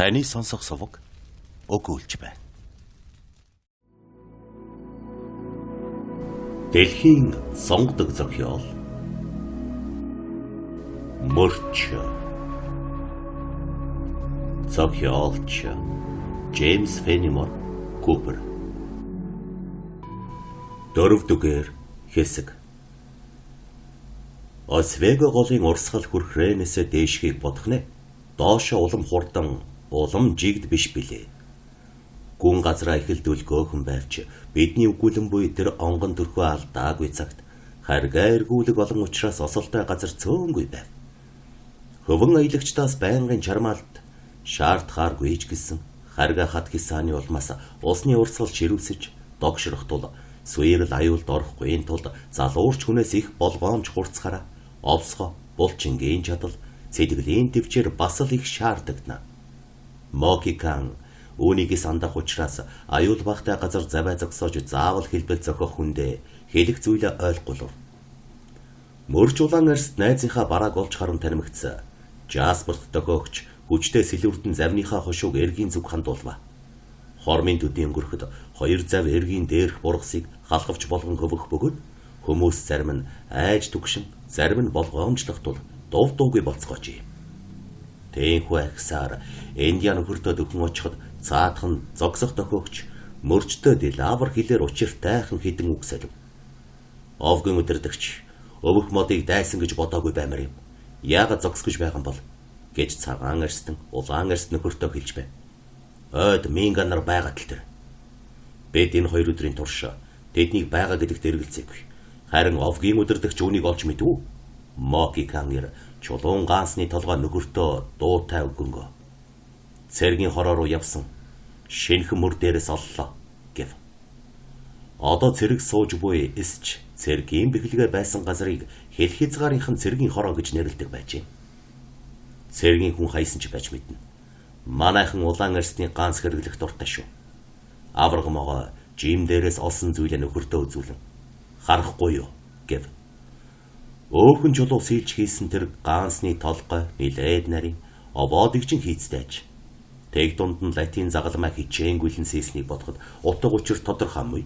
Таны сонсох суваг өгүүлж байна. Дэлхийн сонгодог зохиол Мөрч. Зохиолч Джеймс Феннимор Купер. 4-р хэсэг. Освего голын урсгал хүрх Ренесээ дээшхийг бодох нэ. Доошо улам хурдан, улам жигд биш билээ. Гүн газраа эхэлдүүл гөөхөн байвч бидний үгүүлэн буй тэр онгон төрхөө алдаагүй цагт харгаа эргүүлэг олон учраас осолтой газар цөөнгүй байв. Хөвөн аялагчдаас байнгын чармаалт шаардхааргүй ич гисэн харгаа хат гисааны улмаас усны урсгал ширүүсэж догшрох тул суйрал аюулд орохгүй тулд залуурч хүнээс их болгоомж хурцхаараа овсгоо булчингийн чадал сэтгэлийн төвчээр бас л их шаардагдана. Мокикан үүнийг сандах учраас аюул багтай газар заваа зогсоож заавал хэлбэл зохих хүндээ хэлэх зүйлээ ойлгуулв. Мөрч улаан арьс найзынхаа барааг олж харан танимагцсан. Жасперт дохиогч хүчтэй сэлвэрдэн завныхаа хошууг эргийн зүг хандуулва. Хормын төдийн өнгөрөхөд хоёр зав эргийн дээрх бургасыг халахвч болгон хөвөх бөгөөд хүмүүс зарим нь айж түгшин, зарим нь болгоомжлох тул дув дуугүй боцгооч. Тээнхүү ахсаар Индиан хөртөд өхөн очиход цаатхан зогсох дохиогч мөрчтөд лавар хилээр учиртайхан хідэн үг салив. Овгийн өдөрдөгч өвөх модыг дайсан гэж бодоогүй баймар юм. Яагаад зогсгож байгаа юм бол гэж цагаан арьстан улаан арьс нөхөртөө хэлж байна. Ойд минга нар байгаад л тэр. Бид энэ хоёр өдрийн турш тэднийг байгаа гэдэгт эргэлзээгүй. Харин овгийн өдөрдөгч үүнийг олж мэдв. Мокиканэр чулуун гаансны толгой нөхөртөө дуутай өгөнгөө. Цэргийн хороо руу явсан. Шинхэн мөр дээрээс оллоо гэв. Одоо цэрэг сууж буй эсч цэргийн бэхлэгээ байсан газрыг хэл хязгаарынхан цэргийн хороо гэж нэрлэдэг байжээ. Цэргийн хүн хайсан ч байж мэднэ. Манайхан улаан арьсны ганц хэрэглэх дуртай шүү. Аврагмогоо жим дээрээс олсон зүйлээ нөхөртөө үзүүлэн харахгүй юу гэв. Өөхөн чулуу сийж хийсэн тэр гаансны толгой нилээд нарийн обоодыг чин хийцтэйж. Тэг дунд нь латин загалмай хичээнгүйлэн сийснийг бодоход утга учир тодорхойгүй.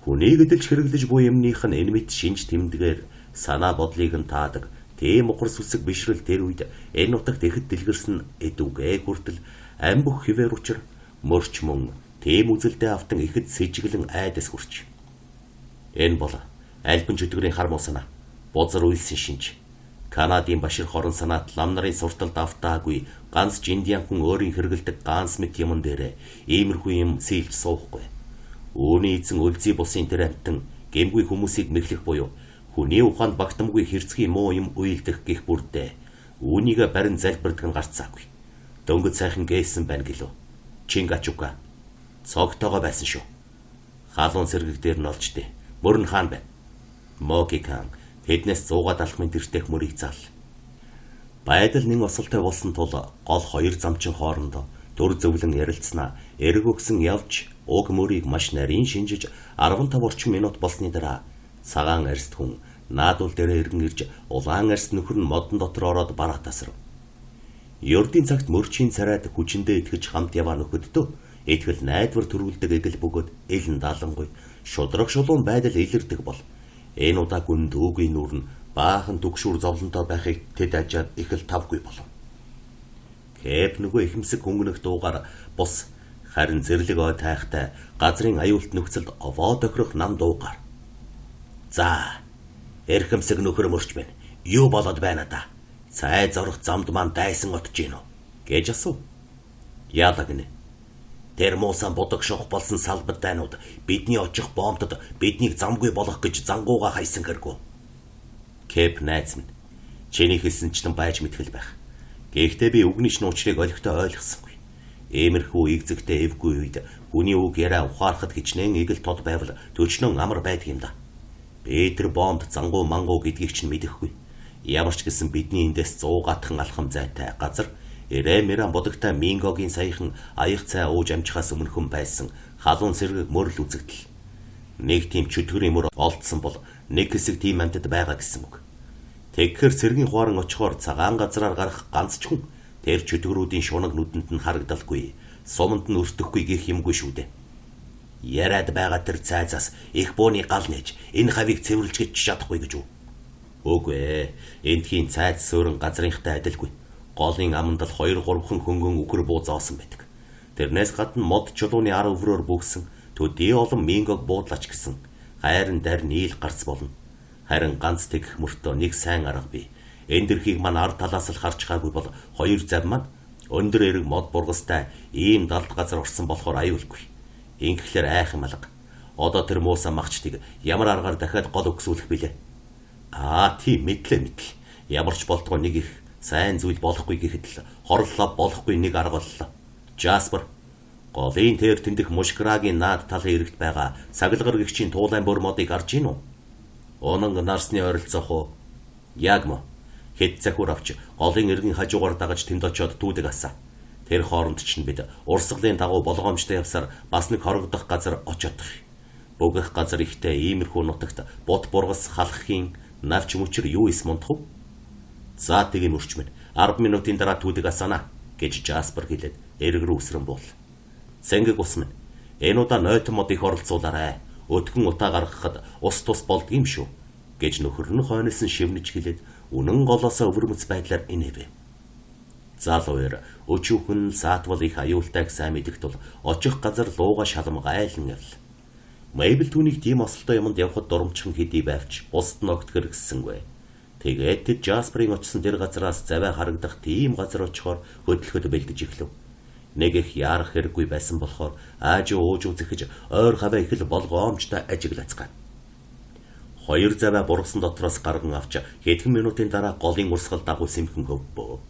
Хүний гэдэлж хэрэглэж буй юмных нь энэ мэт шинж тэмдгээр санаа бодлыг нь таадаг. Тийм ухар сүсэг бишрэл тэр үед энэ утгад ихэд дэлгэрсэн эдүгэ хүртэл ам бүх хിവэр учир мөрч мөн тийм үзэлдээ автан ихэд сэжиглэн айдас хүрч. Энэ бол альбан чөтгөрийн хар муу санаа. Бозор үйлсэн шинж. Канадын башир хорон санаат лам нарын сурталд автаагүй ганц Индиан хүн өөрийн хэрэгэлдэг ганц мэт юмн дээр иймэрхүү юм сэлж суухгүй. Үүний эзэн үлзий бусын тэр амтан гэмгүй хүмүүсийг мэхлэх буюу хүний ухаанд багтамгүй хэрцгий муу юм уйлдэх гих бүрдээ үүнийг барин залбирдаг нь гарцаагүй. Дөнгөж сайхан гээсэн байна гэлөө. Чингачука цогтойгоо байсан шүү. Халуун сэргэг дээр нь олж дээ. Мөрн хаан байна. Мокикан тэднээс 100 далхмын тэртех мөрийг заал. Байдал нэг осолтой болсон тул гол хоёр замчин хоорондоо төр зөвлөн ярилцсанаа эрг өгсөн явж уг мөрийг маш нарийн шинжиж 15 орчим минут болсны дараа цагаан арьст хүн наадуул дээрээ иргэн ирж улаан арьст нөхөр нь модон дотор ороод бараа тасрав. Ердийн цагт мөрчийн царайд хүчиндээ итгэж хамт яваа нөхөддөө итгэл найдвар төрүүлдэг эгэл бөгөөд элен даалангүй шудраг шулуун байдал илэрдэг бол энэ удаа гүн дүүгийн нүүр нь баахан түгшүүр зовлонтой байхыг тэд ажаад их л тавгүй болов. Кэп нөгөө ихэмсэг хөнгөнөх дуугаар бус харин зэрлэг ой тайхтай газрын аюулт нөхцөлд овоо тохирох нам дуугаар. За, эрхэмсэг нөхөр мөрч байна. Юу болоод байна да? Цай зорох замд маань дайсан отж гинөө гэж асуув. Яалаа гинэ. Тэр муусан будаг шох болсон салбар дайнууд бидний очих боомтод биднийг замгүй болох гэж зангууга хайсан хэргүй. Кэп найз минь. Чиний хэлсэнчлэн байж мэдхэл байх. Гэхдээ би үгний шнуучрыг олигтой ойлгосонгүй. Иймэрхүү игзэгтэй эвгүй үед хүний үг яриа ухаарахад хичнээн игэл тод байвал төчнөн амар байдаг юм да. Би тэр боомт зангуу мангуу гэдгийг чинь мэдэхгүй. Ямар ч гэсэн бидний эндээс 100 гатхан алхам зайтай газар Эрэмэрэн бодогтой Мингогийн саяхан аяг цай ууж амжихаас өмнөхөн байсан халуун сэрэг мөрл үзэгдэл. Нэг тийм чөтгөрийн мөр олдсон бол нэг хэсэг тийм амьтад байгаа гэсэн үг. Тэгэхээр цэргийн хуаран очихоор цагаан газраар гарах ганц ч хүн Тэр чөтгөрүүдийн шунаг нүдэнд нь харагдалгүй, суманд нь өртөхгүй гэх юмгүй шүү дээ. Яриад байгаа тэр цайзаас их бууны гал нээж энэ хавийг цэвэрлж чадахгүй гэж үү? Үгүй ээ, эндхийн цайз суурин газрынхтай адилгүй. Голын аманд л 2-3 хөнгөн үхэр буу зоосон байдаг. Тэрнээс гадна мод чулууны ар өврөөр бүгсэн төдий олон мингог буудлаач гэсэн хайрын дайр нийл гарц болно. Харин ганц тэгэх мөртөө нэг сайн арга бий. Эндэрхийг мань ар талаас л харж байгаагүй бол хоёр зав мань өндөр эрэг мод бургастай ийм далд газар орсон болохоор аюулгүй. Ингэхлээр айх юм алга. Одоо тэр муусан махчдыг ямар аргаар дахиад гол өгсүүлэх билээ? Тийм мэдлээ. Ямар ч болтгоо нэг их сайн зүйл болохгүй гэхэд л хорлолоо болохгүй нэг арга боллоо. Жаспер, голын тэр тэндх мушкрагийн наад талын эрэгт байгаа сагалгар гэгчийн туулайн бүр модыг харж гин үү? Онон нарсны ойролцоох уу? Яг мо. Хэд захиур авч голын эргэн хажуугаар дагаж тэнд очиод түүдэг асаа. Тэр хооронд ч бид урсгалын дагуу болгоомжтой явсаар бас нэг хорогдох газар очиодох. Бөгөх газар ихтэй иймэрхүү нутагт бут бургас халахын навч мөчр юу ис мундах вэ? За тийм өрчмөн 10 минутын дараа түүдэг асаана гэж Жаспер хэлээд эрг рүү үсрэн буул. Цэнгэг ус минь энэ удаа нойтон мод их оролцуулаарай. Өтгөн утаа гаргахад ус тус болдгийм шүү гэж нөхөр нь хойноос нь шивнэж хэлээд үнэн голоосоо өвөрмөц байдлаар инээвэ. Залууэр өчүүхэн саатвал их аюултайг сайн мэдэх тул очих газар лууга шалам гайлан явл. Мэйбэл түүнийг тийм осолтой юмд явхад дурамчхан хэдий байвч бусд нь огт хэрэгссэнгүй. Тэгээд тэр Жасперийн очсон тэр газараас заваа харагдах тийм газар очихоор хөдөлгөхөд бэлдэж эхлэв. Нэг их яарах хэрэггүй байсан болохоор аажуу ууж үзэхэж ойр хаваа их л болгоомжтой ажиглацгаав. Хоёр заваа бургасан дотроос гарган авч хэдхэн минутын дараа голын урсгал дагуу сэмхэн хөвбөө.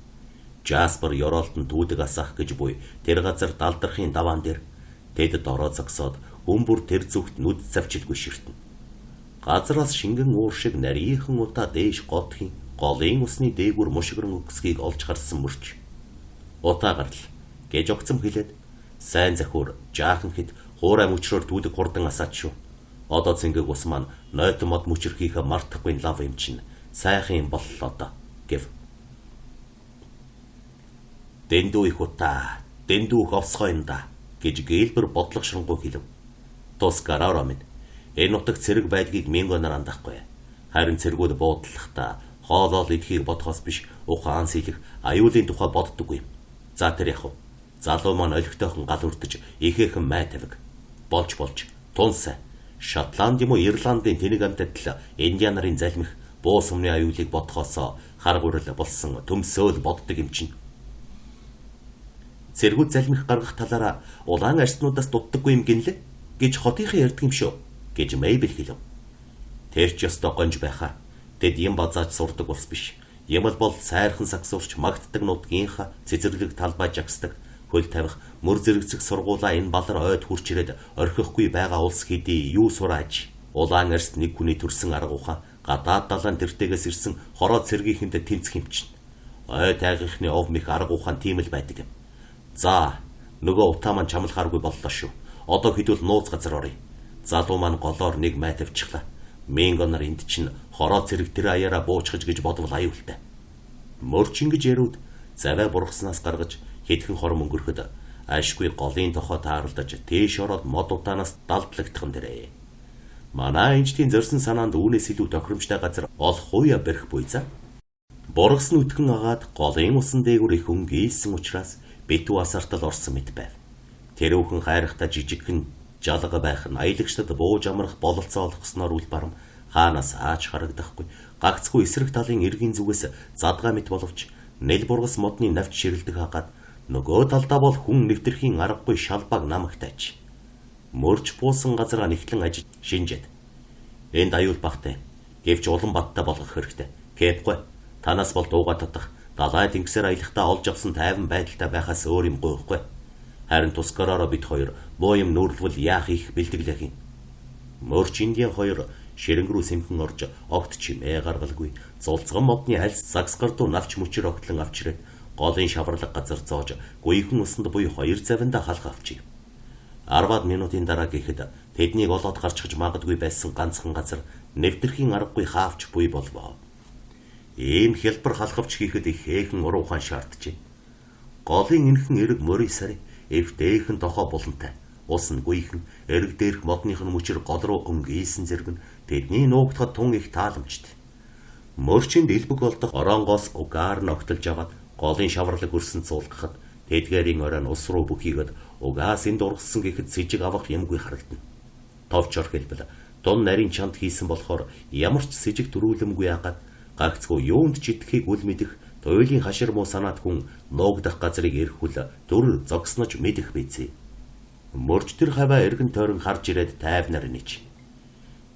Жаспер ёроолтон түүдэг асаах гэж буй тэр газар далдрахын даваан дээр тэд дороо зогсоод хүмүүр тэр зүгт нүд завчилгүй ширтэн. Газараас шингэн уур шиг нарийнхан утаа дээш годхийн голын усны дээгүр мушгирэн өгсгийг олж харсан мөрч. Утаа гарл гэж огцом хэлээд сайн захиур жаахан хэд хуурай мөчрөөр түүдэг хурдан асаач шүү. Одоо цэнгэг ус маань нойтон мод мөчрөхийхээ мартахгүй лав юм чинь сайхан юм боллоо доо гэв. Дэндүү их утаа, дэндүү их овсгоо юм да гэж гэлбэр бодлогошронгуй хэлв. Тус гараараа минь энэ нутаг цэрэг байдгийг мингоноор андахгүй. Харин цэргүүд буудлахдаа хоолол идэхийг бодхоос биш ухаан сэлэх аюулын тухай боддоггүй. За тэр яах вэ? Залуу маань олигтойхон гал үрдэж ихээхэн май тавиг. Болж тунсаа Шотланд юм уу Ирландын тэнэг амьтад Индиан нарын залмих буу сумны аюулыг бодхоосоо хар гурил болсон төмсөөл боддог юм чинь. Цэргүүд залмих гаргах талаараа улаан арснуудаас дутдаггүй юм гинлээ гэж хотынхан ярьдаг юм шүү гэж Мэйбэл хэлв. Тэр ч ёстой гонж байхаа. Тэд юм базааж сурдаг ус биш. Юм бол сайрхан сагсуурч магтдаг нутгийнхаа цэцэрлэг талбай жагсдаг хөл тавих мөр зэрэгцэх сургуулаа энэ балар ойд хурч ирээд орхихгүй байгаа улс хэдий юу сурааж улаан арс нэг хүний төрсөн арга ухаан гадаад далайн тэртээс ирсэн хороо цэргийнхэндээ тэнцэх юм чинь. Ой тайгийнхны ов мэх арга ухаан тийм л байдаг юм. За нөгөө утаа маань чамлахааргүй боллоо шүү. Одоо хэдүүл нууц газар оръё. Залуу маань голоор нэг май тавьчихлаа. Мингонор энд чинь хороо цэрэг тэр аяараа буучгаж гэж бодвол аюултай. Мөрч ингэж ярууд заваа бургаснаас гаргаж хэдхэн хором өнгөрөхөд ашгүй голын тохоо тааралдаж тээш ороод мод утаанаас далдлагдхан дэрээ. Манай энчтийн зорьсон санаанд үүнээс илүү тохиромжтой газар олох уяа барих буй за. Бургас нь үтгэн агаад голын усан дээгүр их өнгийсэн учраас битүү асартал орсон мэт байв. Тэр өвхөн хайрахта жижигхэн жалга байх нь аялагчдад бууж амрах бололцоо олгосноор үл барам хаанаас аач харагдахгүй гагцгүй эсрэг талын эргийн зүгээс задгаа мэт боловч нэл бургас модны навч ширэлдэг хагаад нөгөө талдаа бол хүн нэвтэрхийн аргагүй шалбаг намагтайч. Мөрч буусан газараа нэгтлэн ажиж шинжээд. Энд аюул багтай. Гэвч улан баттай болгох хэрэгтэй. Кэпгүй. Танаас бол дууга татах, далай тэнгисээр аялахдаа олж авсан тайван байдалтай байхаас өөр юм гоохгүй. Харин тусгараараа бид хоёр боо юм нүрлвэл яах их бэлдэглэх юм. Мөрч Индиан хоёр ширэнг рүү сэмхэн орж огт чимээ гаргалгүй. Зулцган модны хальс загсгар дуу навч мөчөр огтлон авчирээд голын шаварлаг газар зоож гүйхэн усанд буй хоёр завинда халах авчив. 10 минутын дараа гэхэд тэднийг олоод гарчхаж магадгүй байсан ганцхан газар нэвтэрхийн аргагүй хаавч буй болвоо. Ийм хялбар халахвч хийхэд их хэхэн уруухан шаардчээ. Голын энхэн эрэг мөрий сар эвтэйхэн дохоо булантай. Ус нь гүйхэн эрэг дээрх модных нь мөчөр гол руу өнгийсэн зэрэг нь тэдний нуугдахад тун их тааламжтай. Мөрчинд элбэг болдох оронгоос угаар нь огтолж аваад голын шаварлаг өрсөн цуулгахад тэдгээрийн оройн ус руу бүхийгэд угаас энд ургасан гэхэд сэжиг авах юмгүй харагдана. Товчор хэлбэл дун нарийн чанд хийсэн болохоор ямар ч сэжиг төрүүлэмгүй яагаад гагцгүй юунд ч итгэхийг үл мэдэх туйлын хашир муу санаад хүн нуугдах газрыг эрхүүл дүр зогснож мэдэх бизээ. Мөрч тэр хаваа эргэн тойрон харж ирээд тайвнаар нэж.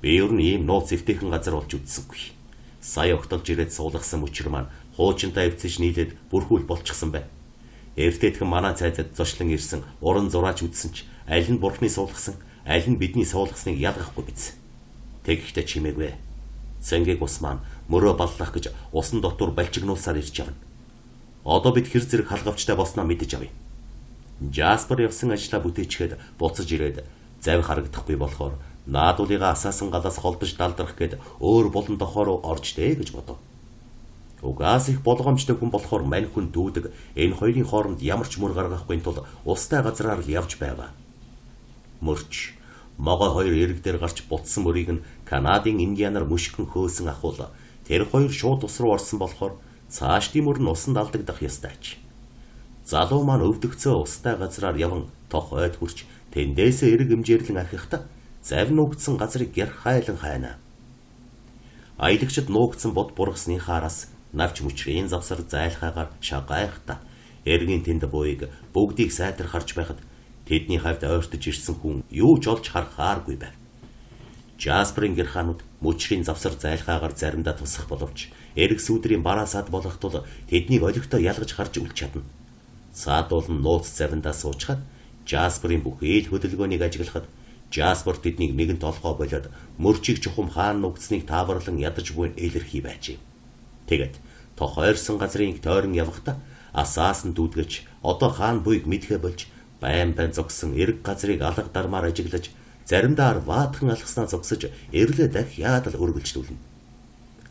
Би ер нь ийм нууц эвтэйхэн газар болж үдсэнгүй. Сая огтолж ирээд суулгасан мөчр маань хуучинтай эвцэж нийлээд бүрхүүл болчихсон бай. Эртэйдхэн манай цайзад зочлон ирсэн уран зураач үдсэн ч аль нь бурхны суулгасан, аль нь бидний суулгасныг ялгахгүй биз. Тэгэхдээ чимээгүй. Цэнгийг ус маань мөрөө баллах гэж усан дотор балчигнуулсаар ирж явна. Одоо бид хэр зэрэг халгавчтай болсноо мэдэж авъя. Жаспер явсан ажлаа бүтээчгээд буцаж ирээд завь харагдахгүй болохоор наадуулыгаа асаасан галаас холдож далдрах гээд өөр болон дохоо руу орж дээ гэж бодов. Угаас их болгоомжтой хүн болохоор мань хүн дүүдэг энэ хоёрын хооронд ямар ч мөр гаргахгүй тул устай газраар л явж байга. Мөрч могой хоёр эрэг дээр гарч бутсан мөрийг нь Канадын Индианаар мөшгөн хөөсөн ахуул тэр хоёр шууд ус руу орсон болохоор цаашдын мөр нь усанд алдагдах ёстойч. Залуу маань өвдөгцөө устай газраар яван тох ойд хүрч тэндээсээ эрэг хэмжээрлэн архихта завь нуугдсан газрыг гэр хайлан хайна. Аялагчд нуугдсан бод бургасныхаа араас навч мөчрийн завсар зайлхаагаар шагайхта эргийн тэнд буйг бүгдийг сайтар харж байхад тэдний хавьд ойртож ирсэн хүн юу ч олж харахааргүй байв. Жасперийн гэр хаанууд мөчрийн завсар зайлхаагаар заримдаа тусах боловч эрэг сүудрийн бараа сад болох тул тэднийг олигтой ялгаж харж үлч чадна. Саад бол нууц завиндаа суучхад Жасперийн бүхий л хөдөлгөөнийг ажиглахад Жаспер тэднийг нэгэнт олгоо болоод мөрчийг чухам хаан нуугдсныг тааварлан ядаж буйн илэрхий байжээ. Тэгээд тох ойрсон газрын тойрон явахдаа асаас нь дүүдгэж одоо хаан буйг мэдхэ болж байн зогсон эрэг газрыг алга дармаар ажиглаж заримдаа ваатхан алгаснаа зогсож эрлээ дахиад л өргөлжлүүлнэ.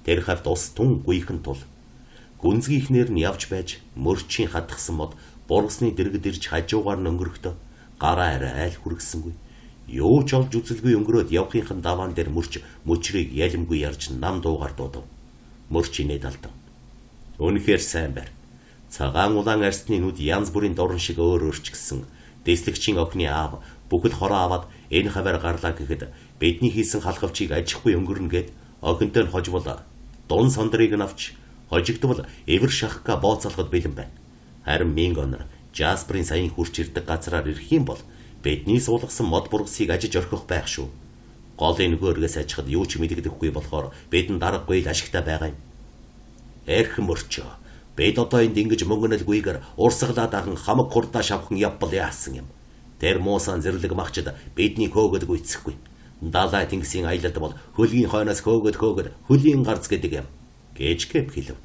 Тэр хавьд ус тун гүйхэн тул гүнзгийхнэр нь явж байж мөрчийн хадгсан мод бургасны дэргэд ирж хажуугаар нь өнгөрөхдөө гараа арай айл хүргэсэнгүй. Юу ч олж үзэлгүй өнгөрөөд явхынхан даваан дээр мөрч мөчрийг ялимгүй ярьж нам дуугаар дуудав. Мөрч инээд алдан. Үнэхээр сайн байр. Цагаан улаан арсны нүд янз бүрийн дорн шиг өөрөөрчгсөн. Дэслэгчийн охины аав бүхэл хороо аваад энэ хаваар гарлаа гэхэд бидний хийсэн халхавчийг ажихгүй өнгөрнө гэд охинтой нь хожвол дун сондрыг нь авч хожигдвол эвэр шахка бооцоолоход бэлэн байна. Харин Мингонор Жасперийн саяын хурч ирдэг газраар ирэх юм бол бидний суулгасан мод бургасыг ажиж орхих байх шүү. Голын нөгөөргөөс ажихад юу ч мэдэгдэхгүй болохоор бидэнд даргагүй л ашигтай байгаа юм. Эрх мөрчөө. Бид одоо энд ингэж мөнгөнөлгүйгээр урсгалаа даган хамаг хурдаа шавхан явбал яасан юм. Тэр муусан зэрлэг махчад бидний хөөгд гүйцэхгүй. Далай тэнгисийн аялалд бол хөлгийн хойноос хөөгд хөлийн гарц гэдэг юм. Гэж гэв хэлв.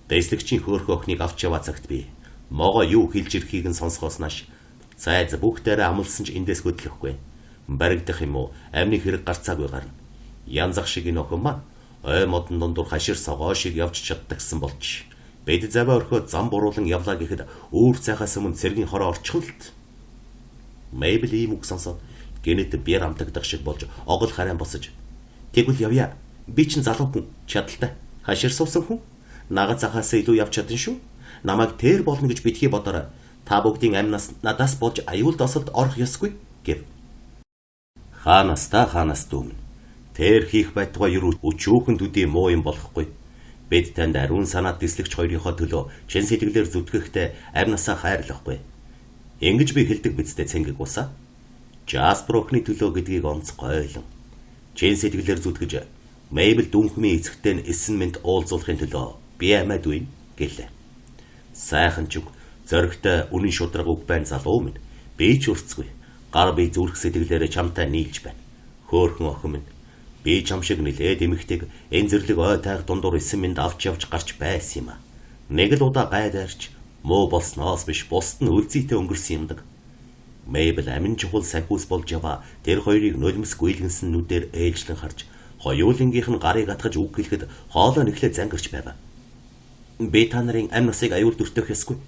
Дэслэгчийн хөөрхөн охиныг авч яваа цагт би могоо юу хэлж ирэхийг нь сонсохоос нааш цайз бүгдээрээ амлсан ч эндээс хөдлөхгүй. Баригдах юм уу? Амны хэрэг гарцаагүй гарна. Янзах шиг энэ охин маань ой модон дундуур хашир согоо шиг явж чаддагсан болж. Бид заваа орхиод зам буруулан явлаа гэхэд өөр цайхаас өмнө цэргийн хороо орчихно л. Мэйбл ийм үг сонсоод гэнэт биер амтагдах шиг болж огол харайн босож. Тэгвэл явъя. Би ч залуу хүн чадaltaй. Хашир суусан хүн. Нагад захаас илүү явж чадна шүү. Намайг тэр болно гэж битгий бодорой. Та бүгдийн амнаас надаас болж аюулд осолд орох ёсгүй гэв. Хаанаас дүүмэн. Тэр хийх байтугай юу өчүүхэн төдий муу юм болохгүй. Бид танд ариун санаад дэслэгч хоёрынхоо төлөө чин сэтгэлээр зүтгэхтэй амнасаа хайрлахгүй. Ингэж би хэлдэг бидтэй цэнгэг усаа. Жаспер охины төлөө гэдгийг онцгой ойлон. Чин сэтгэлээр зүтгэж Мэйбл дүнхмийн эцэгтэй нь эсэн мэд уулзуулахын төлөө би амиад үин гэлээ. Сайхан ч үг зөрөгтэй үнэн шударга үг байна залуу минь. Би ч урцгүй. Гар би зүрх сэтгэлээрээ чамтай нийлж байна. Хөөхөн охин минь. Би чам шиг нэлээд эмэгтэйг энэ зэрлэг ой тайх дундуур эсэн мэд авч явж гарч байсан юм а. Нэг л удаа гайдаарч муу болсноос биш бусд нь үлзийтэй өнгөрсөн юмдаг. Мэйбл амин чухал санхүүс болж яваа тэр хоёрыг нулимс гүйлгэнсэн нүдээр ээлжлэн харж хоёулынгийнх нь гарыг атгаж үг гэлэхэд хоолой нэхлээ зангирч байв. Би та нарын амь насыг аюул дүртэх ёсгүй.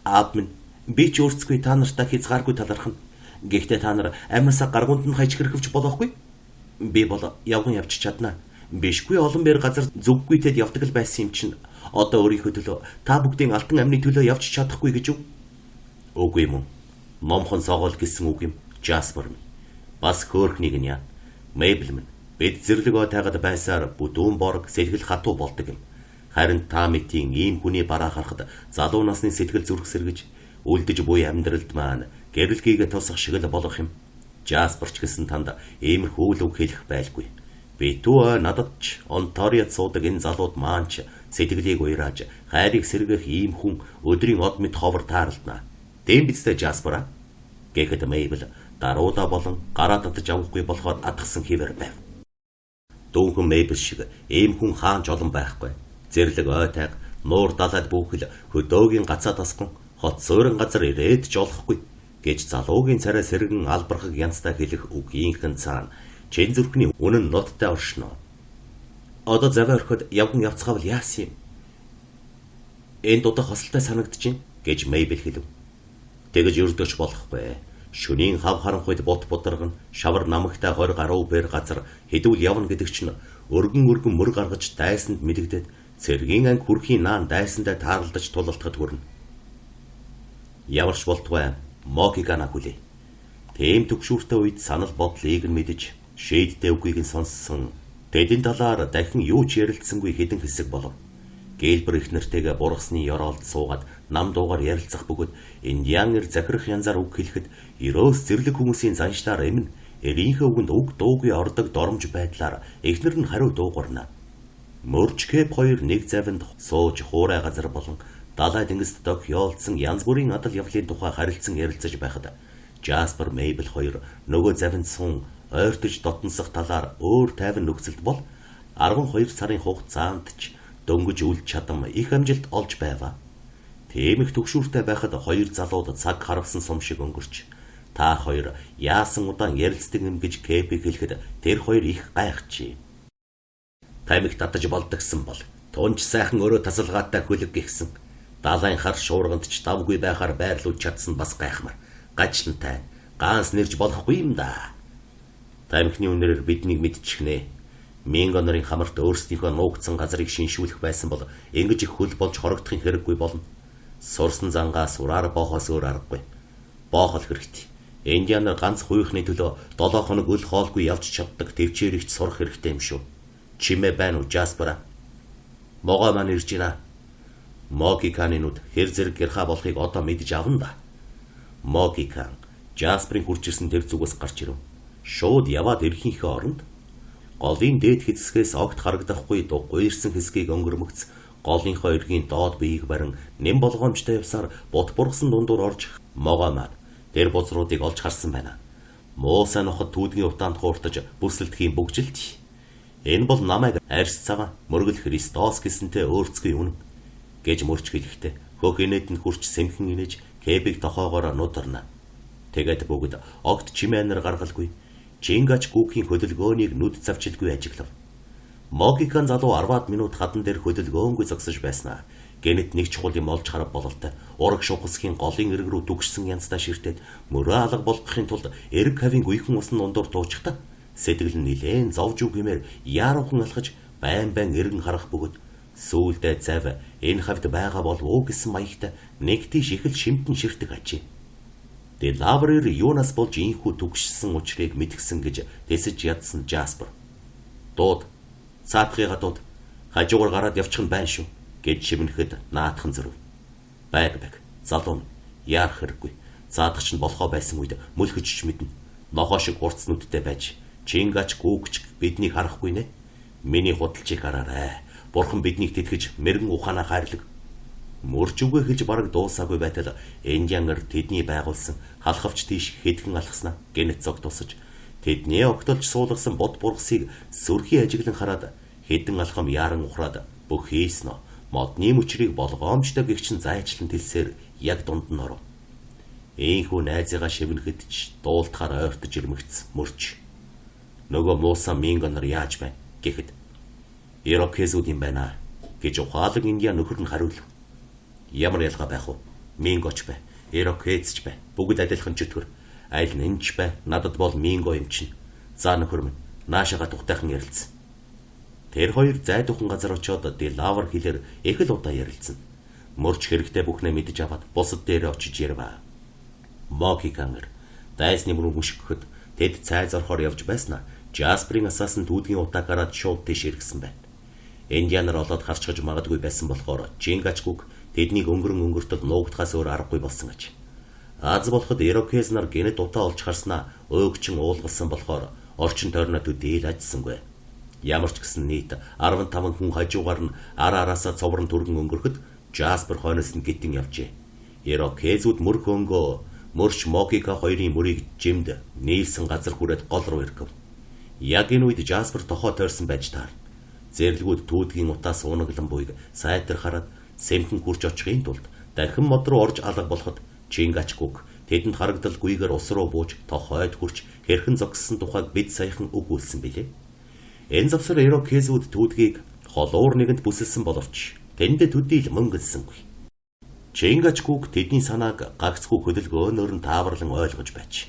Аав минь, би ч өөрсдөө та нартаа хязгааргүй талархна. Гэхдээ та нар амиасаа гаргуунд нь хаяж хэрхэвч болохгүй. Би бол явган явж чаднаа. Бишгүй олон бэр газар зүггүйтэд явдаг л байсан юм чинь. Одоо өөрийнхөө төлөө та бүгдийн алтан амны төлөө явж чадахгүй гэж үү? Үгүй юм. Номхон согоол гэсэн үг юм. Жаспер минь. Бас хөөрхнийг нь яа. Мэйбл минь. Бид зэрлэг отайгад байсаар бүдүүн борг сэтгэл хатуу болдог юм. Харин та мэдийн ийм хүний бараа харахад залуу насны сэтгэл зүрх сэргэж үлдэж буй амьдралд маань гэрэлхийгээ тусах шиг л болох юм. Жасперч гэсэн танд иймэрхүү үг хэлэх байлгүй. Би туу надад ч Онтариод суудаг энэ залууд маань ч сэтгэлийг уйрааж хайрыг сэргэх ийм хүн өдрийн од мэд ховор таарлана. Дэм бидтэй Жаспера гэхэд Мэйбл дарууда болон гараа татаж авахгүй болохоор атгсан хിവэр байв. Дүүхэн Мэйбл шиг ийм хүн хаанч олон байхгүй. Зэрлэг ойтайг нуур далайд бүхэл хөдөөгийн гацаа тасган хот суурин газар ирээд ч олохгүй гэж залуугийн царай сэргэн албархаг янзтай хэлэх үгийнхэн цаана чин зүрхний үнэн ноттой оршно. Одоо заваа орхид явган явцгаавал яасан юм? Энэ дутаа хосолтой санагдчихээн гэж Мэйбл хэлв. Тэгэж өрдөөч болохгүй. Шөнийн хав харанхуйд бут бударган шавар намагтай 20 гаруй бэр газар хэдүүл явна гэдэг чинь өргөн мөр гаргаж дайсанд мэдэгдээд цэргийн анги хүрхийн наан дайсандаа таарлаж тулалтахад хүрнэ. Яварч болтугай Могигана хүлээ. Тэм төгшүүртэй үед санал бодлыг нь мэдэж шийдтэй үгийг нь сонссон. Тэдийн талаар дахин юу ч ярилцсангүй хэдэн хэсэг болов. Гэлбэр их нэртэйгээ бургасны ёроолд суугаад нам дуугаар ярилцах бөгөөд индианер захирах янзаар үг хэлэхэд ерөөс зэрлэг хүмүүсийн заншлаар эмнэ эрийнхээ үгэнд үг дуугүй ордог доромж байдлаар эхнэр нь хариу дуугарна. Мөрчкэп хоёр нэг завинд сууж хуурай газар болон далай тэнгист тохиолдсон янз бүрийн адал явдлын тухай харилцан ярилцаж байхад Жаспер Мэйбл хоёр нөгөө завинд сун ойртож дотносох талаар өөр тайван нөхцөлд бол 12 сарын хугацаанд ч дөнгөж үл чадам их амжилт олж байва. Тийм их төгшүүртэй байхад хоёр залууд цаг харгасан сум шиг өнгөрч та хоёр яасан удаан ярилцдаг юм гэж Кэпиг хэлэхэд тэр хоёр их гайхчихээ. Таймиг татаж болдгсон бол тунч сайхан өөрөө тасалгаатай хөлөг гихсэн. Далайн хар шуурганд ч давгүй байхаар байрлуулж чадсан бас гайхмар. Гачнтай ганс нэрж болохгүй юм да. Таймхны үнээр биднийг мэдчихнэ. Минго нарын хамарт өөрсдийнхөө нуугдсан газрыг шиншүүлэх байсан бол ингэж их хөл болж хорогдохын хэрэггүй болно. Сурсан зангаа сураар боохоос өөр аргагүй. Боохол хэрэгтэй. Индианаар ганц хуйхны төлөө 7 хоног өл хоолгүй явж чаддаг төвчээрэгч сурах хэрэгтэй юм шүү. Чимээ байна уу Жаспера? Могоо маань ирж байна. Могиканинууд хэр зэрэг гэрха болохыг одоо мэдж авна да. Могикан Жасперийн хурж ирсэн тэр зүгээс гарч ирэв. Шууд яваад ирэхийнхээ оронд голын дээд хэсгээс огт харагдахгүй дугуй ирсэн хэсгийг өнгөрмөгц голынхоо эргийн доод биеийг барин нэм болгоомжтой явсаар бут бургасан дундуур орж могоо маань тэр бузруудыг олж харсан байна. Муусан ноход түүдгийн утаанд хууртаж бүсэлдэхийн бөгжилт. Энэ бол намайг арьс цагаан мөргөл Христос гэсэнтэй өөрцгий үнэн гэж мөрч хэлэхдээ хөх инээдэнд хурч сэмхэн инээж Кэбиг тохоогоор нударна. Тэгээд бүгд огт чимээнэр гаргалгүй Чингач гүүхийн хөдөлгөөнийг нүд завчилгүй ажиглав. Могикан залуу 10 минут хадан дээр хөдөлгөөнгүй зогсож байснаа. Гэнэт нэг чухал юм олж харах бололтой. Ураг шухасхийн голын эрг рүү дүгшсэн янзтай ширтээд мөрөө алга болгохын тулд эрг хавийн гүйхэн усны дундуур дуучихта. Сэтгэл нь нилээн зовж үгэмээр яаруухан алхаж байн эргэн харах бөгөөд сүүлдээ зав энэ хавьд байгаа болов уу гэсэн маягтай нэг тийш их л шимтэн ширтэг ажээ. Лаврэр юунаас болж ийхүү түгшсэн учрыг мэдгсэн гэж тэсэж ядсан Жаспер. Дууд, цаатхыга дууд, хажуугаар гараад явчих нь байна шүү гэж шивнэхэд наатхан зөрөв. Байг, залуу, яарах хэрэггүй. Цаадах нь болохоо байсан үед мөлхөж мэднэ. Нохоо шиг хурц нүдтэй байж, чингач гүүгч биднийг харахгүй нэ. Миний худалчийг хараарай. Бурхан биднийг тэтгэж мэрэгэн ухаанаа хайрлаг. Мөрч үгээ хэлж бараг дуусаагүй байтал Индианер тэдний байгуулсан халахвч тийш хэдхэн алхаснаа гэнэт зог тусаж тэдний огтолж суулгасан бод бургасыг сүрхий ажиглан хараад хэдэн алхам яран ухраад бүх хийснэ модны мөчрийг болгоомжтой гихчин зайчлан тэлсээр яг дунд нь оров. Ийхүү найзыгаа шивнэхэд ч дуултахаар ойртож ирмэгц мөрч. Нөгөө муусан Мингонор яаж байна гэхэд Ирокезүүд юм байна гэж ухаалаг Индиан нөхөр нь хариулв. Ямар ялгаа байх вэ? Мингоч бай. Ирокез ч бай. Бүгд адилхан чөтгөр. Айл нэнч бай. Надад бол Минго юм чинь. За нөхөр минь, наашаага тухтайхан ярилцсан. Тэр хоёр зайдуухан газар очиод Делавар хэлээр их л удаа ярилцсан. Мөрч хэрэгтэй бүхнээ мэдж аваад бусад дээр очиж ярваа. Мокигангер дайсны мөрөн хүшгөхөд тэд цай зорхоор явж байснаа Жасперийн асаасан түүдгийн утаа гараад шууд тийш иргсэн байна. Индианаар олоод харчгаж магадгүй байсан болохоор Чингачгүг тэднийг өнгөртөл нуугдахаас өөр аргагүй болсон аж. Аз болоход Ирокез нар гинэд утаа олж харснаа өөгчин уулгалсан болохоор орчин тойрноо төдийл ажсангүй. Ямар ч гэсэн нийт 15 хүн хажуугаар нь араасаа цоврон түргэн өнгөрөхөд Жаспер хойноос нь гитэн явжээ. Ирокезүүд мөр хөнгөө мөрч Мокика хоёрын мөрийг жимд нийлсэн газар хүрээд гол руу ирэв. Яг энэ үед Жаспер тохоо тойрсон байж таар. Зэрлгүүд түүдгийн утаас унаглан буйг сайтар хараад сэмхэн хурж очихын тулд дахин мод руу орж алга болоход Чингачгүг тэдэнд харагдалгүйгээр ус руу бууж тохойд хурч хэрхэн зогссон тухайг бид саяхан өгүүлсэн билээ. Энэ завсар Ирокезүүд түүдгийг холуур нэгэнд бүсэлсэн боловч тэнд төдийл мөнгөлсөнгүй. Чингачгүг тэдний санааг гагцхүү хөдөлгөөнөөр нь тааварлан ойлгож байж.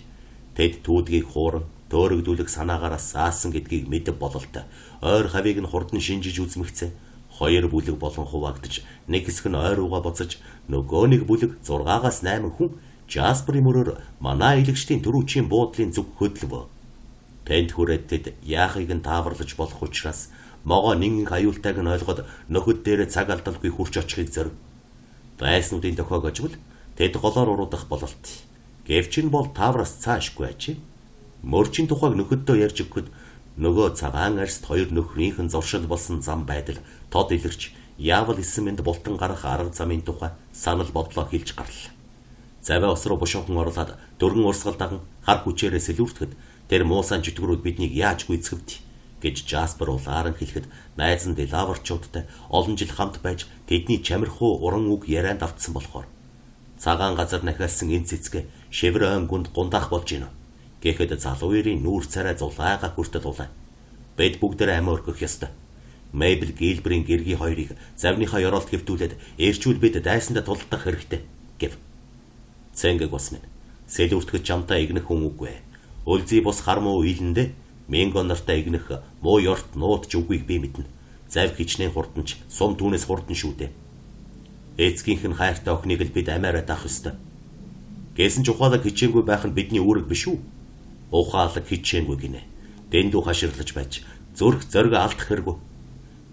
Тэд түүдгийг хууран төөрөгдүүлэх санаагаараа саасан гэдгийг мэдэв бололтой. Ойр хавийг нь хурдан шинжиж үзмэгцээ. Хоёр бүлэг болон хуваагдж, нэг хэсэг нь ойр руугаа буцаж, нөгөө нэг бүлэг 6-аас 8 хүн Жасперийн мөрөөр манай илэгчдийн төрүүчийн буудлын зүг хөдлөв. Тэнд хүрээд тэд яахыг нь тааварлаж болох учраас могоо нэгэн аюултайг нь ойлгоод нөхөд дээрээ цаг алдалгүй хурч очихыг зорив. Дайснуудын тохиогожвол тэд голоор уруудах бололт. Гэвч энэ бол таавраас цаашгүй ажээ. Мөрчийн тухайг нөхөддөө ярьж өгөхөд нөгөө цагаан арьст хоёр нөхрийнх нь зуршил болсон зам байдал тод илэрч яавал эсэмэнд бултан гарах арга замын тухай санал бодлоо хэлж гарлаа. Заваа ус руу бушуухан орлоод дөргөн урсгал даган хар хүчээрээ сэлүүртэхэд тэр муусан чөтгөрүүд биднийг яаж гүйцэхвд гэж Жаспер улаар нь хэлэхэд найз нь Делаварчуудтай олон жил хамт байж тэдний чамирхуу уран үг ярианд автсан болохоор цагаан газар нахиалсан энэ цэцгээ шивэр өн гүнд гундаах болж гинэ. Гэхэд залуу эрийн нүүр царай зулаага хүртэл улаа. Бид бүгдээ амиа өргөх ёстой. Мэйбл Гилберийн гэргийн хоёрыг завныхаа ёроолт хэвтүүлээд эрчүүл бид дайсандаа тулдах хэрэгтэй гэв. Цэнгэг бас минь сэлүүртгэж чамтай игнэх хүн үгүй. Өлзий бус хармуу илэндэ Минго нартай игнэх муу ёрт нуудч үгүйг би мэднэ. Зав хичнээн хурданч сум түүнээс хурдан шүү дээ. Эцгийнх нь хайртай охиныг л бид амиараа таах ёстой. Гэсэн ч ухаалаг хичээнгүй байх нь бидний үүрэг биш үү? Ухаалаг хичээнгүй гинэ. Дэндүү хаширлаж байж зүрх зориг алдах хэрэггүй.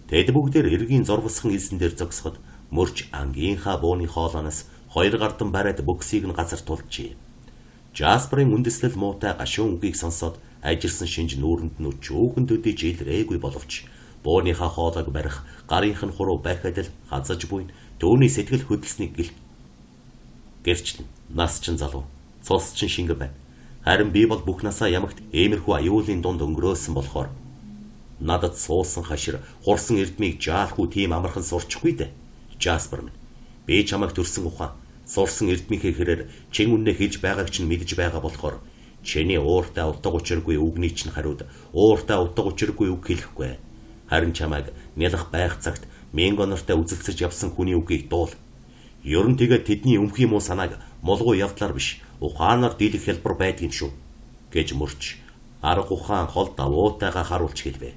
Тэд бүгдээр эргийн зурвасхан илсэн дээр зогсоход мөрч ангийнхаа бууны хоолоноос хоёр гардан бариад бөксийг нь газар тулжээ. Жасперийн үндэслэл муутай гашуун үгийг сонсоод ажирсан шинж нүүрэнд нь өчөөхөн төдий жилрээгүй боловч бууныхаа хоолойг барих гарынх нь хуруу байхад л хазаж буй төвний сэтгэл хөдлснийг гэрчлэн нас чин залуу цус чин шингэн байна. Харин би бол бүх насаа ямагт иймэрхүү аюулын дунд өнгөрөөсөн болохоор надад суусан хашир хурсан эрдмийг жаалхүү тийм амархан сурчихгүй дээ. Жаспер минь би чамайг төрсөн ухаан сурсан эрдмийнхээ хэрээр чин үннээ хэлж байгааг чинь мэдж байгаа болохоор чиний ууртай утга учиргүй үгний чинь хариуд ууртай утга учиргүй үг хэлэхгүй. Харин чамайг нялх байх цагт Минго нартай үзэлцэж явсан хүний үгийг дуул. Ер нь тэгээд тэдний өмхий муу санааг молгоо явдлаар биш ухаанаар дийлэх хэлбэр байдгийн шүү гэж мөрч арга ухаан хол давуутайгаа харуулж хэлвэ.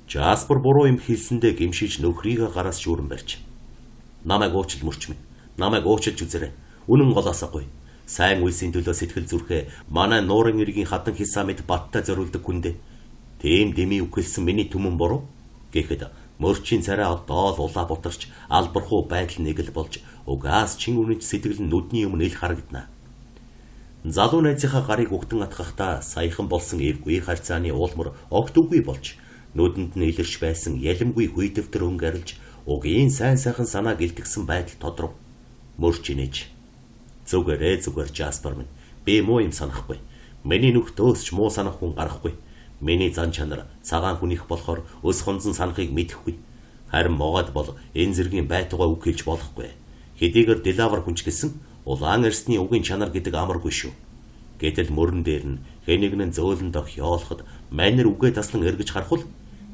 Жаспер буруу юм хэлсэндээ гимшиж нөхрийгөө гараас шүүрэн барьж. Намайг уучлал мөрч минь. Намайг уучлж үзээрэй. Үнэн голоосоогүй. Сайн үйлсийн төлөө сэтгэл зүрхээ манай нуурын иргийн хатан хисаа мэд баттай зориулдаг хүндээ. Тийм дэмий үг хэлсэн миний түмэн буруу гэхэд мөрчийн царай одоо улаа бутарч албархуу байдал нэг л болж угаас чин үнэч сэтгэл нь нүдний өмнө ил харагдана. Залуу найзынхаа гарыг угтан атгахтаа саяхан болсон эвгүй харьцааны уулмөр огт үгүй болж нүдэнд нь илэрч байсан ялимгүй хүйдэвтер өнгө арилж угийн сайн сайхан санааг илтгэсэн байдал тодров. Мөрч инээж зүгээр Жаспер минь би муу юм санахгүй. Миний нүхтөөс ч муу санах хүн гарахгүй. Миний зан чанар цагаан хүнийх болохоор өс хонзон санахыг мэдэхгүй. Харин могоод бол энэ зэргийн байтугай үг хэлж болохгүй. Хэдийгээр Делавар хүнч гэсэн улаан арсны үгийн чанар гэдэг амаргүй шүү. Гэтэл мөрөн дээр нь хэнийгэн зөөлөн дох яолоход манер үгээ таслан эргэж харахул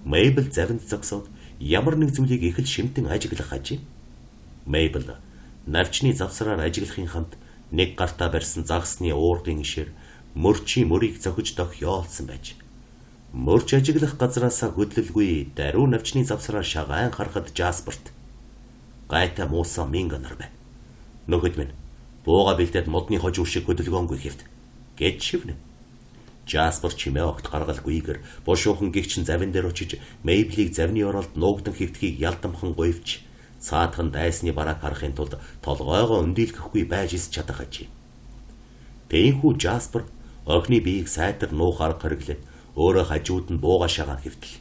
Мэйбл завинд зогсоод ямар нэг зүйлийг их л шимтэн ажиглах хажээ. Мэйбл Навчны завсраар ажиглахын хамт нэг гартаа барьсан загсны уургын ишээр мөрчийн мөрийг зохиж дох яолсон байж. Мөрч ажиглах газраасаа хөдлөлгүй даруй навчны завсраар шагаан харахад Жасперт гайта муусан минганар бай. Нөхөд минь бууга бэлдээд модны хожуур шиг хөдөлгөөнгүй хэвт гэж шивнэ. Жаспер чимээ огт гаргалгүйгээр бошуухан гихчин завин дээр очиж Мейблийг завны оролд нуугдан хэвтхийг ялдамхан гуйвч цаатхан дайсны барааг харахын тулд толгойгоо өндийлгэхгүй байж ис чадах ажээ. Тээнхүү Жаспер охины биеийг сайтар нуух арга хэрэглээд өөрөө хажууд нь бууга шагаан хэвтэл.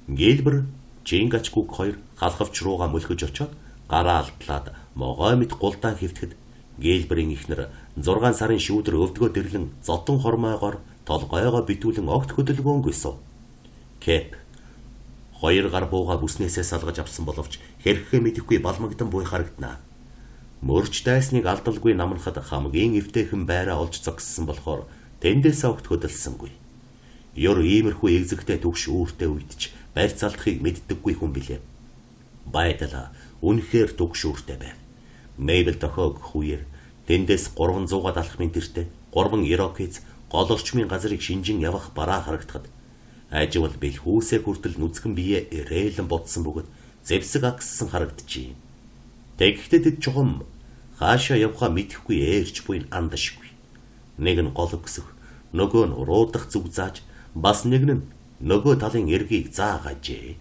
Гээлбэр Чингачгүг хоёр халхавч руугаа мөлхөж очоод гараа алдлаад могой мэд гулдаан хэвтгэд Гээлбэрийн ихнэр 6 сарын шүүдэр өвдгөө дэрлэн зотон хормойгоор толгойгоо битүүлэн огт хөдөлгөөнгүй суув. Кэп 2 гар бууга бүснээсээ салгаж авсан боловч хэрхээ мэдэхгүй балмагдан буй харагдана. Мөрч дайсныг алдалгүй намнахад хамгийн эвтэйхэн байраа олж зогссон болохоор тэндээс огт хөдөлсөнгүй. Ёр иймэрхүү эгзэгтэй төгш үүртэй үйдэж барь залдахыг мэддэггүй хүн билээ. Байдала үнэхээр төгш үүртэй байв. Мейбл дохоог хүүер тэндээс 300-аад алхмын тэртээ 3 ирокез гол орчмын газрыг шинжин явах бараа харагдахад аживал бэлхүүсээ хүртэл нүцгэн бие ирээлэн бодсон бөгөөд зэвсэг агссан харагджээ. Тэгэхдээ тэд чухам хаашаа явхаа мэдэхгүй ээрч буй андашгүй. Нэг нь гол өксөх, нөгөө нь уруудах зүг зааж, бас нэг нь нөгөө талын эргийг заагажээ.